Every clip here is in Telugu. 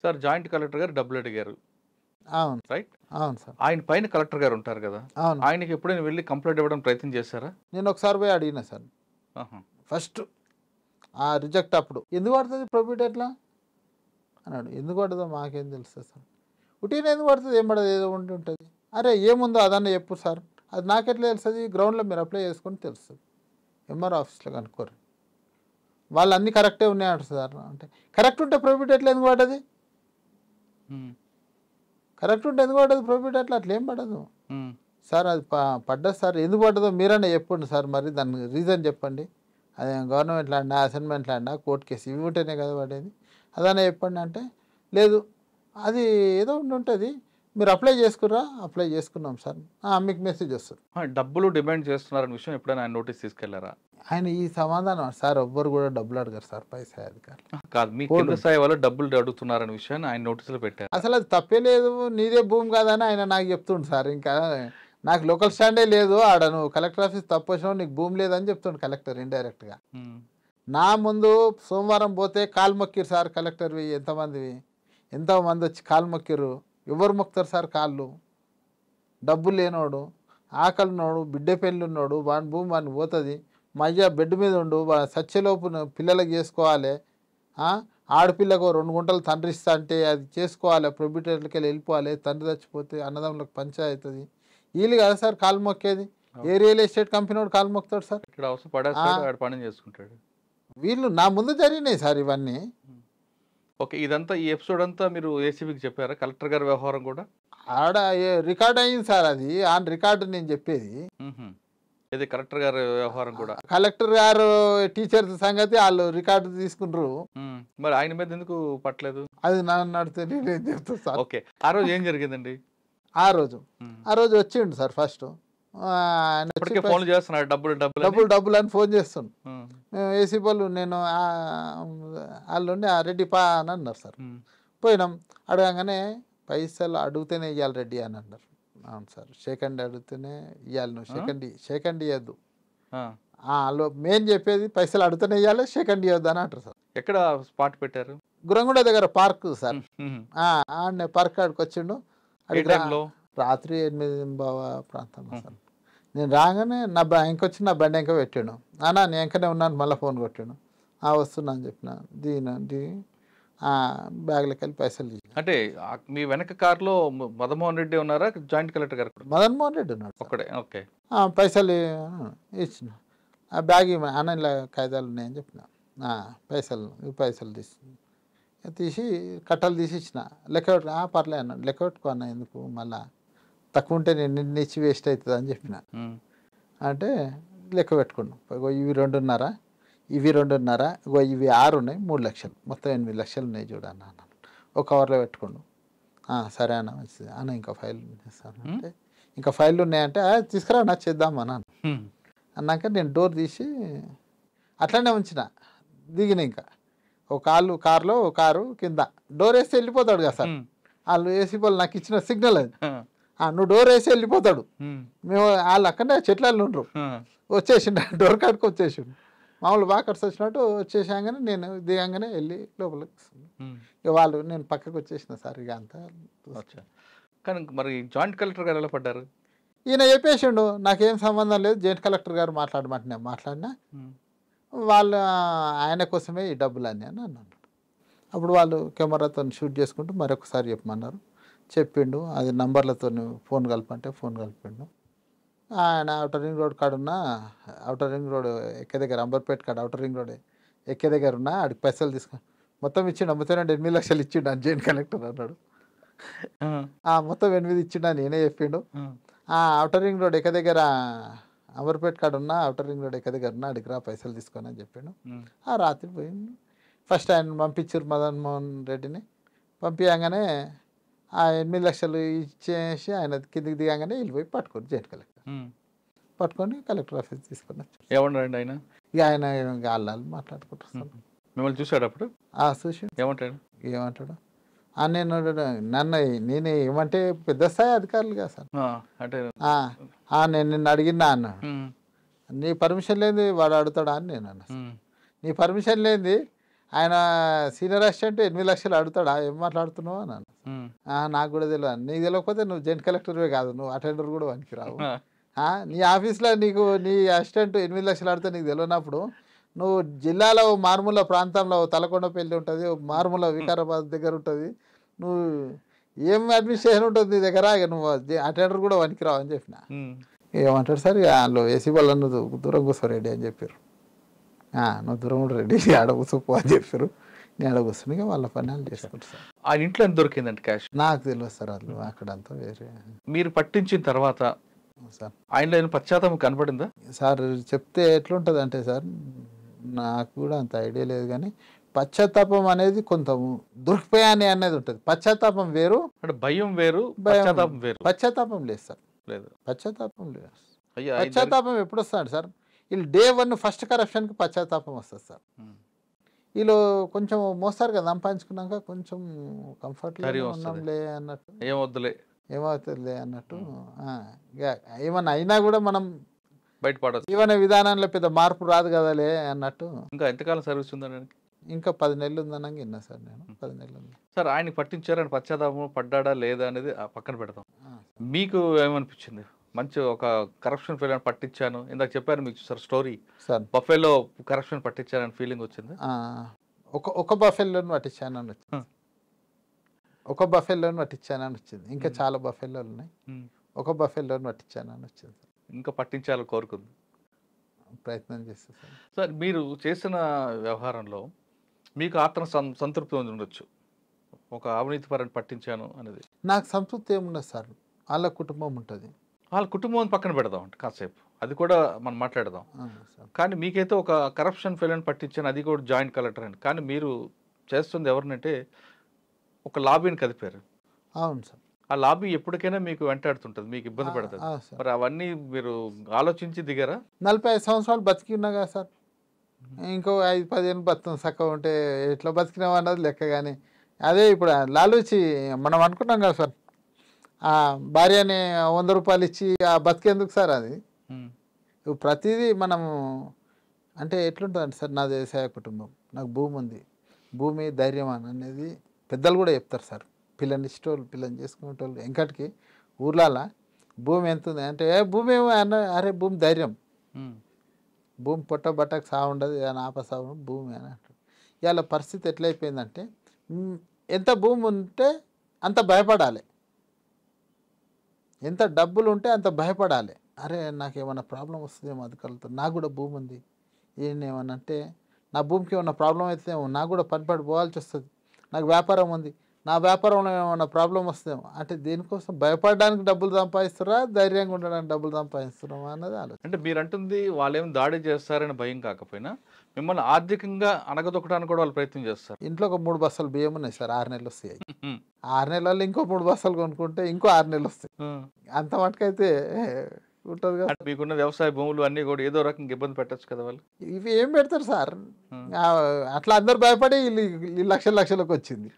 సార్ జాయింట్ కలెక్టర్ గారు డబ్బులు అడిగారు, అవును రైట్? అవును సార్. ఆయన పైన కలెక్టర్ గారు ఉంటారు కదా, అవును. ఆయనకి ఎప్పుడైనా వెళ్ళి కంప్లైంట్ ఇవ్వడం ప్రయత్నం చేశారా? నేను ఒకసారి పోయి అడిగిన సార్ ఆహా. ఫస్ట్ ఆ రిజెక్ట్ అప్పుడు, ఎందుకు పడుతుంది ప్రాఫిట్ ఎట్లా అన్నాడు. ఎందుకు పడుతుందో మాకేం తెలుస్తుంది సార్, ఉటీనే ఎందుకు పడుతుంది, ఏం పడదు, ఏదో ఉండి ఉంటుంది. అరే ఏముందో అదన్నా చెప్పు సార్, అది నాకెట్లా తెలుస్తుంది, గ్రౌండ్లో మీరు అప్లై చేసుకొని తెలుస్తుంది, ఎంఆర్ ఆఫీస్లో కనుక్కోరు, వాళ్ళు అన్నీ కరెక్టే ఉన్నాయంట సార్. అంటే కరెక్ట్ ఉంటే ప్రాఫిట్ ఎట్లా ఎందుకు పడ్డది, కరెక్ట్ ఉంటే ఎందుకు పడ్డది ప్రాఫిట్ ఎట్లా, అట్లా ఏం పడదు సార్. అది పడ్డది సార్, ఎందుకు పడ్డదో మీరన్నా చెప్పండి సార్, మరి దానికి రీజన్ చెప్పండి. అదే గవర్నమెంట్ ల్యాండా, అసైన్మెంట్ ల్యాండా, కోర్టు కేసు ఇవి ఉంటేనే కదా పడేది, అదన్నా చెప్పండి అంటే లేదు అది ఏదో ఉంటుంది, మీరు అప్లై చేసుకుర్రా, అప్లై చేసుకున్నాం సార్, మీకు మెసేజ్ వస్తుంది. డబ్బులు డిమాండ్ చేస్తున్నారన్న విషయం ఎప్పుడైనా ఆయన నోటీస్ తీసుకెళ్లారా? ఆయన ఈ సమాధానం సార్, ఎవ్వరు కూడా డబ్బులు అడగారు సార్ పై స్థాయి అధికారులు. కాదు, మీ కింద స్థాయి వాళ్ళు డబ్బులు అడుగుతున్నారన్న విషయాన్ని ఆయన నోటీసులో పెట్టారు. అసలు అది తప్పే లేదు, నీదే భూమి కాదని ఆయన నాకు చెప్తుండు సార్. ఇంకా నాకు లోకల్ స్టాండే లేదు ఆడ, నువ్వు కలెక్టర్ ఆఫీస్ తప్పు వచ్చినావు, నీకు భూమి లేదని చెప్తుండు కలెక్టర్ ఇండైరెక్ట్గా. నా ముందు సోమవారం పోతే కాలు మొక్కిరు సార్ కలెక్టర్వి, ఎంతమంది వచ్చి కాలు మొక్కిరు. ఎవరు మొక్కుతారు సార్ కాళ్ళు, డబ్బులు లేనోడు, ఆకలినోడు, బిడ్డ పెళ్ళి ఉన్నాడు, వాడి భూమి వాడిని పోతుంది. మధ్య బెడ్ మీద ఉండు, సత్యలోపు పిల్లలకు చేసుకోవాలి, ఆడపిల్లకు 2 గుంటలు తండ్రి ఇస్తా అంటే అది చేసుకోవాలి, ప్రొబిటర్లకి వెళ్ళిపోవాలి, తండ్రి చచ్చిపోతే అన్నదమ్ములకు పంచాయతీ అవుతుంది. వీళ్ళు కదా సార్ కాలు మొక్కేది, ఏ రియల్ ఎస్టేట్ కంపెనీ వాడు కాలు మొక్కుతాడు సార్, ఇక్కడ అవసరం పడేస్తాడు, పని చేసుకుంటాడు. వీళ్ళు నా ముందు జరిగినాయి సార్ ఇవన్నీ. ఓకే, ఇదంతా ఈ ఎపిసోడ్ అంతా మీరు ఏసీబీకి చెప్పారా? కలెక్టర్ గారి వ్యవహారం కూడా ఆడ రికార్డ్ అయింది సార్, అది ఆన్ రికార్డు నేను చెప్పేది. ఇది కలెక్టర్ గారి వ్యవహారం కూడా, కలెక్టర్ గారు టీచర్స్ సంగతి వాళ్ళు రికార్డు తీసుకుంటారు, మరి ఆయన మీద ఎందుకు పట్టలేదు? అది నన్ను అడిగితే నేనేం చెప్తాను సార్. ఓకే, ఆ రోజు ఏం జరిగిందండి? ఆ రోజు వచ్చిండు సార్ ఫస్ట్, ఫోన్ చేస్తున్నాడు డబ్బులు డబ్బులు డబ్బులు డబ్బులు అని ఫోన్ చేస్తుండు. మేము ఏసీ వాళ్ళు నేను వాళ్ళుండి రెడ్డి పా అని అన్నారు సార్. పోయినాం, అడగంగానే పైసలు అడిగితేనే ఇవ్వాలి రెడ్డి అని అన్నారు. అవును సార్, సెకండ్ అడిగితేనే ఇవ్వాలి, నువ్వు సెకండ్ ఇవ్వద్దు, వాళ్ళు మెయిన్ చెప్పేది పైసలు అడిగితేనే ఇవ్వాలి, సెకండ్ ఇవ్వద్దు అని అంటారు సార్. ఎక్కడ స్పాట్ పెట్టారు? గురంగూడ దగ్గర పార్క్ సార్, ఆడనే పార్క్ ఆడికి వచ్చిండు. రాత్రి 8 ప్రాంతంలో సార్. నేను రాగానే నా బ్యాంక్ వచ్చి నా బండి వెంక పెట్టాడు, అన్నా నేను వెంకనే ఉన్నాను, మళ్ళీ ఫోన్ కొట్టాడు, వస్తున్నా అని చెప్పిన, బ్యాగ్లోకి వెళ్ళి పైసలు తీసి. అంటే మీ వెనక కార్లో మదన్మోహన్ రెడ్డి ఉన్నారా, జాయింట్ కలెక్టర్ గారు? మదన్మోహన్ రెడ్డి ఉన్నాడు ఒక్కడే. ఓకే, పైసలు ఇచ్చిన, ఆ బ్యాగ్ అన్న ఇలా కాగితాలు ఉన్నాయని చెప్పిన, పైసలు తీసి కట్టలు తీసి ఇచ్చిన, లెక్క పెట్టు, పర్లే అన్నాడు, లెక్క పెట్టుకో అన్న, ఎందుకు మళ్ళా తక్కువ ఉంటే నేను నిన్ను ఇచ్చి వేస్ట్ అవుతుంది అని చెప్పిన. అంటే లెక్క పెట్టుకున్నాం, ఇవి 2.5, ఇవి 2.5, ఇవి 6 ఉన్నాయి, 3 లక్షలు, మొత్తం 8 లక్షలు ఉన్నాయి చూడన్న అన్నాను. ఒక కవర్లో పెట్టుకోండు. సరే అన్న, మంచిది అన్న, ఇంకా ఫైల్ ఇస్తాను అంటే, ఇంకా ఫైళ్ళు ఉన్నాయంటే తీసుకురా నా చేద్దాం అన్నాను. అన్నాక నేను డోర్ తీసి అట్లనే ఉంచిన, దిగిన, ఇంకా ఒక కారులో కారు కింద డోర్ వేస్తే వెళ్ళిపోతాడు కదా సార్, వాళ్ళు ఏసీ వాళ్ళు నాకు ఇచ్చిన సిగ్నల్ అది, నువ్వు డోర్ వేసి వెళ్ళిపోతాడు. మేము వాళ్ళు అక్కడనే చెట్లలో ఉండరు, వచ్చేసిండు డోర్ కాడికి వచ్చేసిండు, మామూలు బాకర్స్ వచ్చినట్టు వచ్చేసాగానే నేను దిగంగానే వెళ్ళి లోపలికి, ఇక వాళ్ళు నేను పక్కకు వచ్చేసిన సార్. ఇక అంతా కానీ మరి జాయింట్ కలెక్టర్ గారు ఎలా పడ్డారు? ఈయన చెప్పేసిండు నాకేం సంబంధం లేదు, జాయింట్ కలెక్టర్ గారు మాట్లాడమంటే నేను మాట్లాడినా, వాళ్ళు ఆయన కోసమే ఈ డబ్బులు అని అన్నాడు. అప్పుడు వాళ్ళు కెమెరాతో షూట్ చేసుకుంటూ మరొకసారి చెప్పమన్నారు, చెప్పిండు. అది నంబర్లతో ఫోన్ కలపంటే ఫోన్ కలిపిండు. ఆయన అవుటర్ రింగ్ రోడ్ కాడున్న, అవుటర్ రింగ్ రోడ్ ఎక్కే దగ్గర, అంబర్పేట కాడ అవుటర్ రింగ్ రోడ్ ఎక్కే దగ్గర ఉన్న ఆడికి పైసలు తీసుకొని మొత్తం ఇచ్చిండు, అమ్ముతానంటే 8 లక్షలు ఇచ్చిండు అని జాయింట్ కలెక్టర్ అన్నాడు. మొత్తం 8 ఇచ్చిండు అని నేనే చెప్పిండు. అవుటర్ రింగ్ రోడ్ ఎక్క దగ్గర, అంబర్పేట కాడ ఉన్న అవుటర్ రింగ్ రోడ్ ఎక్క దగ్గర ఉన్న అడిగిరా పైసలు తీసుకొని అని చెప్పిండు. రాత్రి పోయిండు. ఫస్ట్ ఆయన పంపించారు మదన్మోహన్ రెడ్డిని, పంపించగానే 8 లక్షలు ఇచ్చేసి ఆయన కిందికి దిగాగానే వెళ్ళిపోయి పట్టుకొని జాయింట్ కలెక్టర్ పట్టుకొని కలెక్టర్ ఆఫీస్ తీసుకుని ఏమన్నాడు ఆయన? ఇక ఆయన వాళ్ళు మాట్లాడుకుంటారు. మిమ్మల్ని చూసాడు అప్పుడు? చూసి ఏమంటాడు? నన్ను నేను ఏమంటే పెద్ద స్థాయి అధికారులు కదా సార్, అంటే నేను నిన్ను అడిగినా అన్నాడు, నీ పర్మిషన్ లేని వాడు అడుగుతాడా అని నేను అన్నా. నీ పర్మిషన్ లేని ఆయన సీనియర్ అసిస్టెంట్ 8 లక్షలు అడుగుతాడా ఏం మాట్లాడుతున్నావు అన్నాను. నాకు కూడా తెలియదు. నీకు తెలియకపోతే నువ్వు జాయింట్ కలెక్టర్వే కాదు, నువ్వు అటెండర్ కూడా పనికిరావు. నీ ఆఫీస్లో నీకు నీ అసిస్టెంట్ 8 లక్షలు అడితే నీకు తెలియనప్పుడు నువ్వు జిల్లాలో మారుమూల ప్రాంతంలో తలకొండపల్లి ఉంటుంది, మారుమూల వికారాబాద్ దగ్గర ఉంటుంది, నువ్వు ఏం అడ్మినిస్ట్రేషన్ ఉంటుంది నీ దగ్గర, ఇక నువ్వు అటెండర్ కూడా పనికిరావు అని చెప్పిన. ఏమంటాడు సార్, ఇక వాళ్ళు ఏసీ వాళ్ళు నువ్వు దూరం కూర్చో రెడీ అని చెప్పారు. నువ్వు దూరం కూడా రెడీ ఆడ కూర్చోపో అని చెప్పారు. నేను ఆడ కూర్చుని ఇక వాళ్ళ పని వాళ్ళు చేసుకుంటారు సార్. ఆయన ఇంట్లో ఎంత దొరికిందండి క్యాష్? నాకు తెలియదు సార్, వాళ్ళు అక్కడంతా వేరే. మీరు పట్టించిన తర్వాత సార్ ఆయనలో ఏమైనా పశ్చాత్తాపం కనపడిందా? సార్ చెప్తే ఎట్లుంటుంది అంటే సార్, నాకు కూడా అంత ఐడియా లేదు, కానీ పశ్చాత్తాపం అనేది కొంత దొరికిపోయాని అనేది ఉంటుంది. పశ్చాత్తాపం వేరు, అంటే భయం వేరు, పశ్చాత్తాపం వేరు. పశ్చాత్తాపం లేదు సార్, లేదు పశ్చాత్తాపం లేదు. అయ్యా, పశ్చాత్తాపం ఎప్పుడు వస్తాడు సార్, వీళ్ళు డే 1 ఫస్ట్ కరప్షన్కి పశ్చాత్తాపం వస్తుంది సార్. వీళ్ళు కొంచెం మోస్తారు కదా, సంపాదించుకున్నాక కొంచెం కంఫర్ట్గా ఉన్నాంలే అన్నట్టు, ఏమవుతులే ఏమవుతుందిలే అన్నట్టు. ఏమన్నా అయినా కూడా మనం బయటపడచ్చు, జీవన విధానంలో పెద్ద మార్పు రాదు కదలే అన్నట్టు. ఇంకా ఎంతకాలం సర్వీస్ ఉందని? ఇంకా 10 నెలలు ఉందనగా విన్నా సార్ నేను. 10 నెలలు ఉంది సార్. ఆయనకి పట్టించారని పశ్చాత్తాపం పడ్డాడా లేదా అనేది పక్కన పెడతాం. మీకు ఏమనిపించింది? మంచి ఒక కరప్షన్ ఫెయిల్ అని పట్టించాను, ఇందాక చెప్పారు మీకు sir story, sir buffalo corruption పట్టించారని feeling వచ్చింది. ఒక బఫెల్లోని పట్టించానని వచ్చింది, ఒక బఫెల్లోని పట్టించానని వచ్చింది. ఇంకా చాలా బఫెల్లోలు ఉన్నాయి, ఒక బఫెల్లోని పట్టించానని వచ్చింది. ఇంకా పట్టించాలని కోరుకుంది, ప్రయత్నం చేస్తాను సార్. సార్ మీరు చేసిన వ్యవహారంలో మీకు ఆత్మ సంతృప్తి ఉండొచ్చు, ఒక అవినీతిపరాన్ని పట్టించాను అనేది. నాకు సంతృప్తి ఏమున్నది సార్, వాళ్ళ కుటుంబం ఉంటుంది, వాళ్ళ కుటుంబం పక్కన పెడదాం అంటే కాసేపు, అది కూడా మనం మాట్లాడదాం. కానీ మీకైతే ఒక కరప్షన్ ఫెయిల్ అని పట్టించాను, అది కూడా జాయింట్ కలెక్టర్ అని. కానీ మీరు చేస్తుంది ఎవరినంటే ఒక లాబీని కదిపారు. అవును సార్. ఆ లాబీ ఎప్పటికైనా మీకు వెంటాడుతుంటుంది, మీకు ఇబ్బంది పెడుతుంది. మరి అవన్నీ మీరు ఆలోచించి దిగారా? 45 సంవత్సరాలు బతికి ఉన్నా కదా సార్, ఇంకో 5-10 ఏళ్ళు బతుకుతాం చక్కగా ఉంటే ఎట్లా బతికినాం అన్నది లెక్క. కానీ అదే ఇప్పుడు లాలూచి మనం అనుకుంటాం కదా సార్, భార్యని 100 రూపాయలు ఇచ్చి ఆ బతికేందుకు సార్ అది. ప్రతిదీ మనము అంటే ఎట్లుంటుందండి సార్, నాది వ్యవసాయ కుటుంబం, నాకు భూమి ఉంది, భూమి ధైర్యం అనేది పెద్దలు కూడా చెప్తారు సార్. పిల్లని ఇష్టోళ్ళు పిల్లని చేసుకునేటోళ్ళు వెంకటికి ఊర్లలో భూమి ఎంత ఉంది అంటే, భూమి ఏమో అన్న, అరే భూమి ధైర్యం, భూమి పొట్ట బట్టకు సాగు ఉండదు, ఆప సాగు భూమి అని అంటారు. ఇవాళ పరిస్థితి ఎట్లయిపోయిందంటే, ఎంత భూమి ఉంటే అంత భయపడాలి, ఎంత డబ్బులు ఉంటే అంత భయపడాలి. అరే నాకు ఏమన్నా ప్రాబ్లం వస్తుందేమో అధికారులతో, నాకు కూడా భూమి ఉంది, ఏమన్నా అంటే నా భూమికి ఏమన్నా ప్రాబ్లం అవుతుందేమో, నాకు కూడా పనిపడి పోవాల్సి వస్తుంది, నాకు వ్యాపారం ఉంది, నా వ్యాపారంలో ఏమన్నా ప్రాబ్లం వస్తుందేమో అంటే దేనికోసం భయపడడానికి డబ్బులు సంపాదిస్తారా, ధైర్యంగా ఉండడానికి డబ్బులు సంపాదిస్తున్నామా అన్నది ఆలోచన. అంటే మీరు అంటుంది వాళ్ళేం దాడి చేస్తారని భయం కాకపోయినా మిమ్మల్ని ఆర్థికంగా అనగదొక్కడానికి కూడా వాళ్ళు ప్రయత్నం చేస్తారు. ఇంట్లో ఒక 3 బస్తాలు బియ్యం ఉన్నాయి సార్, 6 నెలలు వస్తాయి. 6 నెలల్లో ఇంకో 3 బస్తాలు కొనుక్కుంటే ఇంకో 6 నెలలు వస్తాయి. అంత మటుకైతే ఉంటుంది కదా. మీకున్న వ్యవసాయ భూములు అన్నీ కూడా ఏదో రకంగా ఇబ్బంది పెట్టచ్చు కదా వాళ్ళు. ఇవి ఏం పెడతారు సార్, అట్లా అందరు భయపడి ఈ లక్షలకు వచ్చింది.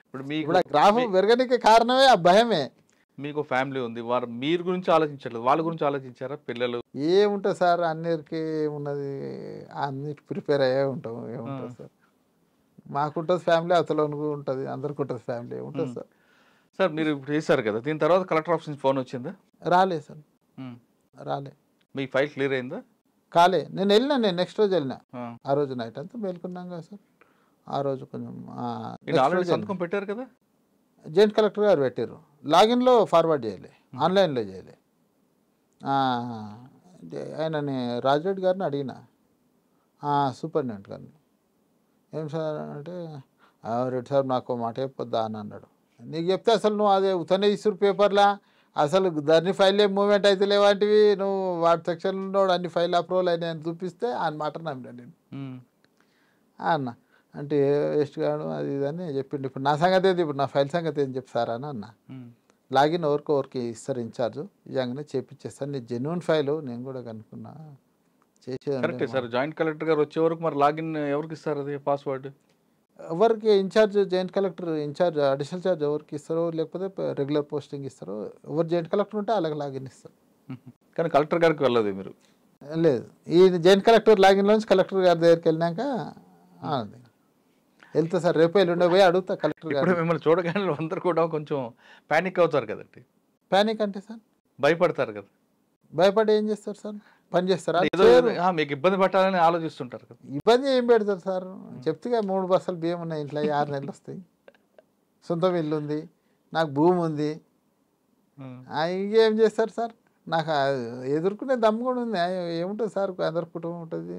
ఇప్పుడు మీకు గ్రాఫ్ పెరగడానికి కారణమే ఆ భయమే. మీకు ఫ్యామిలీ ఉంది, వారు మీరు గురించి ఆలోచించలేదు, వాళ్ళ గురించి ఆలోచించారా? పిల్లలు ఏముంటుంది సార్, అన్నిటికీ ఉన్నది, అన్నిటి ప్రిపేర్ అయ్యే ఉంటాం. ఏముంటుంది సార్, మాకుంటుంది ఫ్యామిలీ, అవతలకు ఉంటుంది, అందరికి ఉంటుంది ఫ్యామిలీ ఉంటుంది సార్. సార్ మీరు ఇప్పుడు చేశారు కదా, దీని తర్వాత కలెక్టర్ ఆఫీస్ నుంచి ఫోన్ వచ్చిందా? రాలే సార్, రాలే. మీ ఫైల్ క్లియర్ అయిందా? కాలే. నేను వెళ్ళినా, నేను నెక్స్ట్ రోజు వెళ్ళినా, ఆ రోజు నైట్ అంతా మేల్కొన్నాం కదా సార్. ఆ రోజు కొంచెం సంతకం పెట్టారు కదా, జాయింట్ కలెక్టర్ గారు పెట్టారు, లాగిన్లో ఫార్వర్డ్ చేయాలి, ఆన్లైన్లో చేయాలి. ఆయనని రాజరెడ్డి గారిని అడిగిన, సూపరింటెండెంట్ గారిని, ఏం సార్ అంటే, రెడ్డి సార్ నాకు మాట చెప్పొద్దా అని అన్నాడు. నీకు చెప్తే అసలు నువ్వు అదే ఉతనే ఇసురు పేపర్లా అసలు దాన్ని ఫైల్ ఏం మూవ్మెంట్ అయితే లేవాంటివి, నువ్వు వాటి సెక్షన్లో అన్ని ఫైల్ అప్రూవల్ అయినాయి అని చూపిస్తే ఆయన మాట నమ్మినా నేను. అన్న అంటే వేస్ట్ కాడు అది ఇది అని చెప్పిండు. ఇప్పుడు నా సంగతి ఏంది, ఇప్పుడు నా ఫైల్ సంగతి ఏం చెప్తారా అని అన్న. లాగిన్ ఎవరికి ఇస్తారు ఇన్ఛార్జ్, ఇవ్వగానే చేపించేస్తాను, నీ జెన్యున్ ఫైల్ నేను కూడా కనుక్కున్నా చేసేది. సార్ జాయింట్ కలెక్టర్ గారు వచ్చే వరకు మరి లాగిన్ ఎవరికి ఇస్తారు, అది పాస్వర్డ్ ఎవరికి incharge, joint collector incharge additional charge ఎవరికి ఇస్తారో, లేకపోతే రెగ్యులర్ పోస్టింగ్ ఇస్తారో, ఎవరు జాయింట్ కలెక్టర్ ఉంటే అలాగే లాగిన్ ఇస్తారు. కానీ కలెక్టర్ గారికి వెళ్ళదు మీరు? లేదు, ఈ జాయింట్ కలెక్టర్ లాగిన్లోంచి కలెక్టర్ గారి దగ్గరికి వెళ్ళినాక వెళ్తా సార్, రేపు ఎల్లుండే పోయి అడుగుతా కలెక్టర్ ఇప్పుడు గారు. మిమ్మల్ని చూడగానే అందరూ కూడా కొంచెం పానిక్ అవుతారు కదండి, ప్యానిక్ అంటే సార్ భయపడతారు కదా. భయపడి ఏం చేస్తారు సార్? పని చేస్తారా? ఏదో చేయరు. మీకు ఇబ్బంది పెట్టాలని ఆలోచిస్తుంటారు కదా. ఇబ్బంది ఏం పెడతారు సార్? చెప్తేగా 3 బస్తాలు బియ్యం ఉన్నాయి ఇంట్లో, 6 నెలలు వస్తాయి. సొంతం ఇల్లు ఉంది, నాకు భూమి ఉంది. ఇంకేం చేస్తారు సార్? నాకు ఎదుర్కొనే దమ్ము కూడా ఉంది. ఏముంటుంది సార్, అందరి కుటుంబం ఉంటుంది,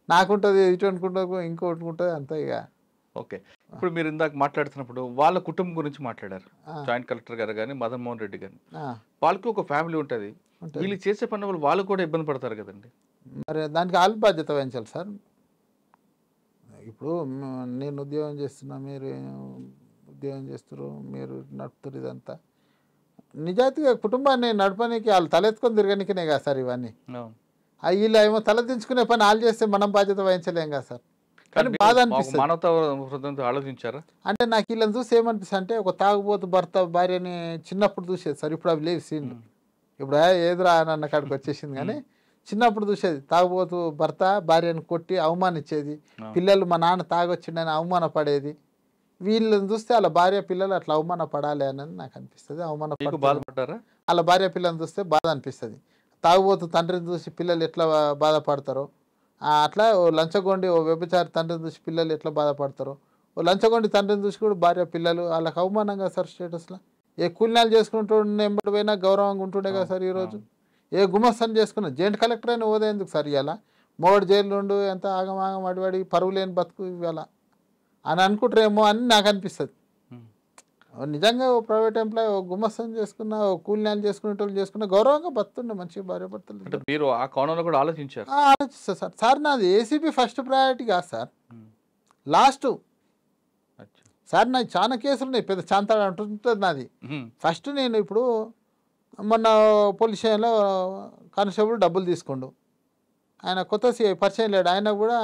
నాకుంటుంది, ఇటు అనుకుంటుంది, ఇంకోటి ఉంటుంది, అంతే ఇక. ఓకే, ఇప్పుడు మీరు ఇందాక మాట్లాడుతున్నప్పుడు వాళ్ళ కుటుంబం గురించి మాట్లాడారు, ఆ, జాయింట్ కలెక్టర్ గారు కానీ మదన్ మోహన్ రెడ్డి కానీ. ఆ, వాళ్ళకి ఒక ఫ్యామిలీ ఉంటుంది, ఉంటుంది. వీళ్ళు చేసే పని వల్ల వాళ్ళు కూడా ఇబ్బంది పడతారు కదండి. మరి దానికి వాళ్ళు బాధ్యత వహించాలి సార్. ఇప్పుడు నేను ఉద్యోగం చేస్తున్నా, మీరు ఉద్యోగం చేస్తారు, మీరు నడుపుతారు, ఇదంతా నిజాయితీగా కుటుంబాన్ని నడపడానికి వాళ్ళు తలెత్తుకొని తిరగనికినే కదా సార్ ఇవన్నీ. అవును. వీళ్ళు ఏమో తల దించుకునే పని వాళ్ళు చేస్తే మనం బాధ్యత వహించలేం కదా సార్. కానీ మీరు బాధ ఒక అనిపిస్తుంది. మానవతా హృదయంతో ఆలోచించారా? అంటే నాకు వీళ్ళని చూసి ఏమనిపిస్తుంది అంటే, ఒక తాగుబోతు భర్త భార్యని చిన్నప్పుడు చూసేది సార్, ఇప్పుడు అవి లేవు సీన్లు. ఇప్పుడు ఏదురా అన్న కాడికి వచ్చేసింది, కానీ చిన్నప్పుడు చూసేది తాగుబోతు భర్త భార్యను కొట్టి అవమానించేది, పిల్లలు మా నాన్న తాగొచ్చిండని అవమానపడేది. వీళ్ళని చూస్తే వాళ్ళ భార్య పిల్లలు అట్లా అవమానపడాలి అని నాకు అనిపిస్తుంది. మీకు అవమానపడ బాధపడ్డారా? వాళ్ళ భార్య పిల్లల్ని చూస్తే బాధ అనిపిస్తుంది. తాగుబోతు తండ్రిని చూసి పిల్లలు ఎట్లా బాధపడతారో, అట్లా ఓ లంచగొండి ఓ వ్యభిచారి తండ్రిని చూసి పిల్లలు ఎట్లా బాధపడతారో, ఓ లంచగొండి తండ్రిని చూసి కూడా భార్య పిల్లలు వాళ్ళకి అవమానంగా సార్. స్టేటస్లో ఏ కూలినాలు చేసుకుంటుండే ఎంబడి పోయినా గౌరవంగా ఉంటుండే కదా సార్. ఈరోజు ఏ గుమస్తాన్ని చేసుకున్నా జాయింట్ కలెక్టర్ అయినా హోదా ఎందుకు సార్? ఇవాళ మోడు జైలు నుండి ఎంత ఆగమాగం అడివాడి పరువు లేని బతుకు ఇవాళ అని అనుకుంటారేమో అని నాకు అనిపిస్తుంది. నిజంగా ఓ ప్రైవేట్ ఎంప్లాయీ ఓ గుమస్తం చేసుకున్న, ఓ కూలినాలు చేసుకునేటోళ్ళు చేసుకున్న గౌరవంగా బతుండే మంచిగా భార్య భర్తలు. అంటే మీరు ఆ కోణంలో కూడా ఆలోచించారు? ఆలోచిస్తా సార్. సార్ నాది ఏసీపీ ఫస్ట్ ప్రయారిటీ కాదు సార్, లాస్ట్ సార్. నాకు చాలా కేసులు ఉన్నాయి, పెద్ద చాంతాడు అంటుంటుంది నాది. ఫస్ట్ నేను ఇప్పుడు మొన్న పోలీస్ స్టేషన్లో కానిస్టేబుల్ డబ్బులు తీసుకోండు, ఆయన కొత్త సిఐ పరిచయం లేడు, ఆయన కూడా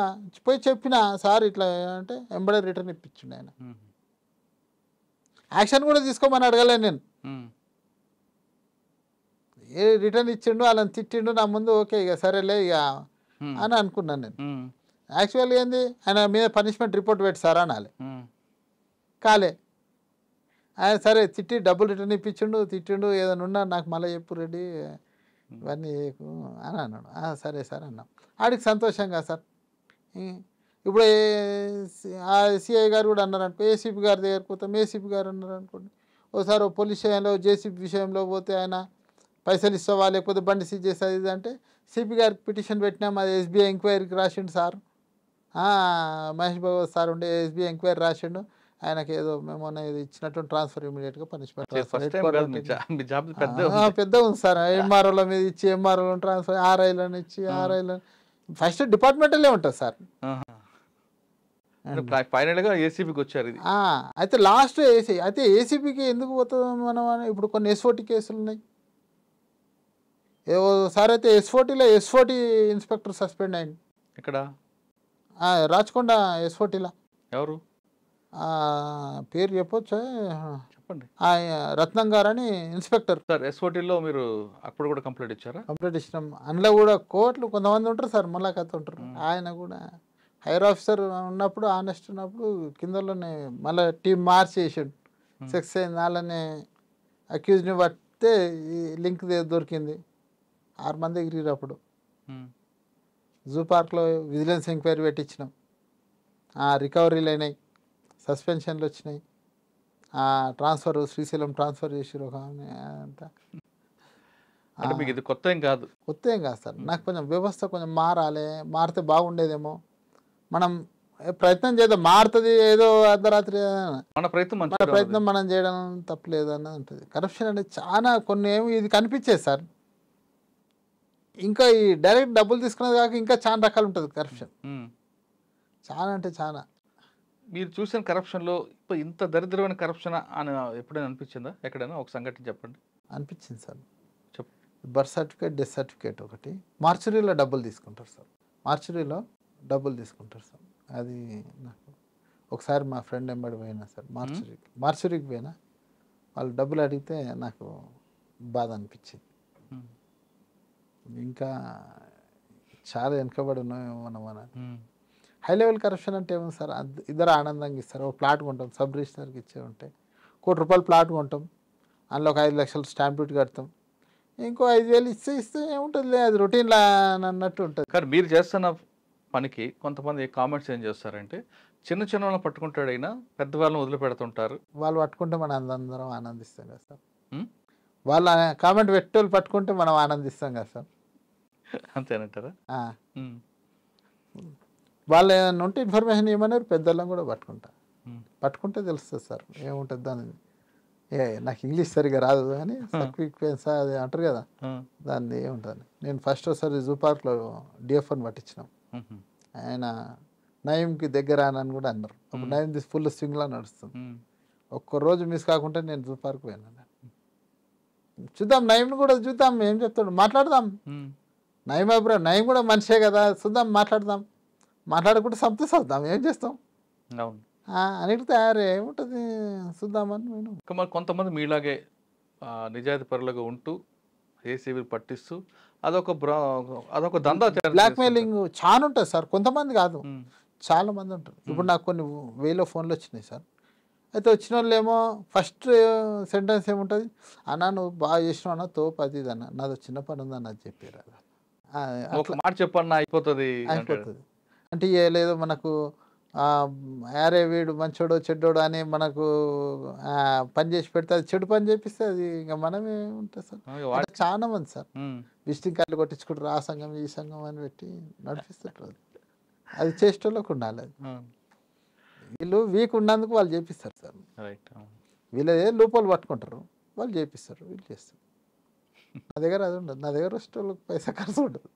పోయి చెప్పిన సార్ ఇట్లా అంటే ఎంబడే రిటర్న్ ఇప్పించిండు. ఆయన యాక్షన్ కూడా తీసుకోమని అడగలేను నేను. ఏ రిటర్న్ ఇచ్చిండు, వాళ్ళని తిట్టిండు నా ముందు, ఓకే ఇక సరేలే ఇక అని అనుకున్నాను నేను. యాక్చువల్గా ఏంది, ఆయన మీద పనిష్మెంట్ రిపోర్ట్ పెట్టి సార్ అనాలి, కాలే. ఆయన సరే తిట్టి డబ్బులు రిటర్న్ ఇప్పించిండు, తిట్టిండు, ఏదైనా ఉన్నా నాకు మళ్ళీ చెప్పు రెడ్డి ఇవన్నీ అని అన్నాడు. సరే సార్ అన్నాం. ఆడికి సంతోషంగా సార్. ఇప్పుడు ఆ సిఐ గారు కూడా అన్నారు అనుకో, ఏసీపీ గారి దగ్గరికి పోతాం, ఏసీపీ గారు అన్నారు అనుకోండి, ఓసారి పోలీస్ స్టేషన్లో జేసీపీ విషయంలో పోతే ఆయన పైసలు ఇస్తావా లేకపోతే బండి సీజ్ చేస్తుంది ఇది అంటే, సిపి గారికి పిటిషన్ పెట్టినాం, అది ఎస్బీఐ ఎంక్వైరీకి రాసిండు సార్. మహేష్ బాబు సార్ ఉండే ఎస్బీఐ ఎంక్వైరీ రాసిండు, ఆయనకి ఏదో మేము ఏదో ఇచ్చినట్టు ట్రాన్స్ఫర్ ఇమీడియట్గా పనిష్మెంట్ పెద్ద ఉంది సార్. ఎంఆర్ఓల మీద ఇచ్చి ఎంఆర్ఓ ట్రాన్స్ఫర్, ఆర్ఐలను ఇచ్చి ఆర్ఐలను ఫస్ట్ డిపార్ట్మెంటలే ఉంటుంది సార్. ఫైనల్గా ఏసీబీకి వచ్చారు. ఇది అయితే లాస్ట్ ఏసీ అయితే ఏసీబీకి ఎందుకు పోతుంది మనం? ఇప్పుడు కొన్ని ఎస్ఓటీ కేసులు ఉన్నాయి. సార్ అయితే ఎస్ఓటీ ఇన్స్పెక్టర్ సస్పెండ్ అయింది. ఇక్కడ రాచకొండ ఎస్ఓటీలా. ఎవరు పేరు చెప్పొచ్చా? చెప్పండి. రత్నం గారని ఇన్స్పెక్టర్ సార్. ఎస్ఓటీలో మీరు అప్పుడు కూడా కంప్లైంట్ ఇచ్చారా? కంప్లైంట్ ఇచ్చినాం. అందులో కూడా కోర్టులు కొంతమంది ఉంటారు సార్, ములాఖాత్ ఉంటారు. ఆయన కూడా హైర్ ఆఫీసర్ ఉన్నప్పుడు, ఆనెస్ట్ ఉన్నప్పుడు కిందలోనే మళ్ళీ టీం మార్చి చేసాడు. సెక్స్ అయింది వాళ్ళని అక్యూజ్ని పడితే ఈ లింక్ దొరికింది. 6 మంది ఎగిరిరు. అప్పుడు జూ పార్క్లో విజిలెన్స్ ఎంక్వైరీ పెట్టించినాం. రికవరీలు అయినాయి, సస్పెన్షన్లు వచ్చినాయి, ట్రాన్స్ఫర్ శ్రీశైలం ట్రాన్స్ఫర్ చేసారు ఒక అంతా. అంటే మీకు ఇది కొత్త ఏం కాదు? కొత్త ఏం కాదు సార్. నాకు కొంచెం వ్యవస్థ కొంచెం మారాలి, మారితే బాగుండేదేమో. మనం ప్రయత్నం చేద్దాం, మారుతుంది. ఏదో అర్ధరాత్రి మన ప్రయత్నం మనం చేయడం తప్పలేదు అన్నది ఉంటుంది. కరప్షన్ అనేది చాలా కొన్ని ఏమి ఇది కనిపించేది సార్. ఇంకా ఈ డైరెక్ట్ డబ్బులు తీసుకునేది కాక ఇంకా చాలా రకాలు ఉంటుంది కరప్షన్. చాలా అంటే చాలా. మీరు చూసిన కరప్షన్లో ఇంత దరిద్రమైన కరప్షన్ అని ఎప్పుడైనా అనిపించిందా? ఎక్కడైనా ఒక సంఘటన చెప్పండి. అనిపించింది సార్. చెప్పు. బర్త్ సర్టిఫికేట్, డెత్ సర్టిఫికేట్ ఒకటి మార్చురీలో డబ్బులు తీసుకుంటారు సార్. మార్చురీలో డబ్బులు తీసుకుంటారు సార్. అది నాకు ఒకసారి మా ఫ్రెండ్ ఎంబడి పోయినా సార్, మార్చురీకి పోయినా, వాళ్ళు డబ్బులు అడిగితే నాకు బాధ అనిపించింది. ఇంకా చాలా వెనకబడి ఉన్నామేమో మనం. హై లెవెల్ కరప్షన్ అంటే ఏమో సార్, ఇద్దరు ఆనందంగా ఇస్తారు. ఒక ప్లాట్ కొంటాం, సబ్ రిజిస్టర్కి ఇచ్చే ఉంటే ₹1,00,00,000 ప్లాట్ కొంటాం, అందులో ఒక 5,00,000 స్టాంప్ డ్యూటీ కడతాం, ఇంకో 5,000 ఇస్తే ఏముంటుంది, అది రొటీన్లా అన్నట్టు ఉంటుంది. కానీ మీరు చేస్తున్న పనికి కొంతమంది కామెంట్స్ ఏం చేస్తారంటే చిన్న చిన్న వాళ్ళని పట్టుకుంటాడైనా పెద్దవాళ్ళని వదిలిపెడుతుంటారు. వాళ్ళు పట్టుకుంటే మనం అందరం ఆనందిస్తాం కదా సార్. ఉం? వాళ్ళ కామెంట్ పెట్టేవాళ్ళు పట్టుకుంటే మనం ఆనందిస్తాం కదా సార్. అంతేనంటారా? ఆ. ఉం. వాళ్ళు ఏమన్నా ఉంటే ఇన్ఫర్మేషన్ ఇవ్వమన్నారు, పెద్దోళ్ళని కూడా పట్టుకుంటా. ఉం. పట్టుకుంటే తెలుస్తుంది సార్ ఏముంటుంది దాని. నాకు ఇంగ్లీష్ సరిగా రాదు కానీ సర్టిఫికెట్స్ అది అంటారు కదా, దాన్ని ఏముంటుంది. నేను ఫస్ట్ ఒకసారి జూ పార్క్లో డిఎఫ్ఓని పట్టించినాం. ఉహు. ఆయన నయంకి దగ్గర అని కూడా అన్నారు. అప్పుడు నయం ఫుల్ స్వింగ్లో నడుస్తుంది. ఉం. ఒక్కరోజు మిస్ కాకుండా నేను జూ పార్క్ పోయినాను. చూద్దాం, నయంని కూడా చూద్దాం, ఏం చెప్తాడు, మాట్లాడదాం. ఉం. నయం అభిప్రాయం, నయం కూడా మనిషే కదా, చూద్దాం, మాట్లాడదాం. మాట్లాడకుండా సంతోషిద్దాం, ఏం చేస్తాం అవును. అన్నిటి తయారు ఏముంటుంది, చూద్దామని నేను. ఇంకా మరి కొంతమంది మీలాగే నిజాయితీ పరులుగా ఉంటూ ఏసీబీ పట్టిస్తూ అదొక దందా బ్లాక్మెయిలింగ్ చాలా ఉంటుంది సార్, కొంతమంది కాదు, ఉం. చాలా మంది ఉంటారు. ఇప్పుడు నాకు కొన్ని వేల ఫోన్లు వచ్చినాయి సార్. అయితే వచ్చిన వాళ్ళు ఏమో ఫస్ట్ సెంటెన్స్ ఏముంటుంది, అన్న నువ్వు బాగా చేసినావు అన్న, తోపు అది ఇది అన్న, నాది చిన్న పని ఉందని అది చెప్పారు. ఒక మాట చెప్పన్నా అయిపోతుంది. అయిపోతుంది అంటే లేదో మనకు యారే వీడు మంచోడు చెడ్డోడు అని మనకు పని చేసి పెడితే అది చెడు పని చేపిస్తే అది ఇంకా మనమే ఉంటుంది సార్. అంటే చాలా మంది సార్ విజిటింగ్ కార్డులు కొట్టించుకుంటారు, ఆ సంఘం ఈ సంఘం అని పెట్టి నడిపిస్తుంటారు. అది చేసేటోళ్ళకు ఉండాలి. అది వీళ్ళు వీక్ ఉన్నందుకు వాళ్ళు చేపిస్తారు సార్. వీళ్ళే లోపాలు పట్టుకుంటారు, వాళ్ళు చేపిస్తారు, వీళ్ళు చేస్తారు. నా దగ్గర అది ఉండదు, నా దగ్గర వచ్చేటోళ్ళకి పైసా ఖర్చు ఉండదు.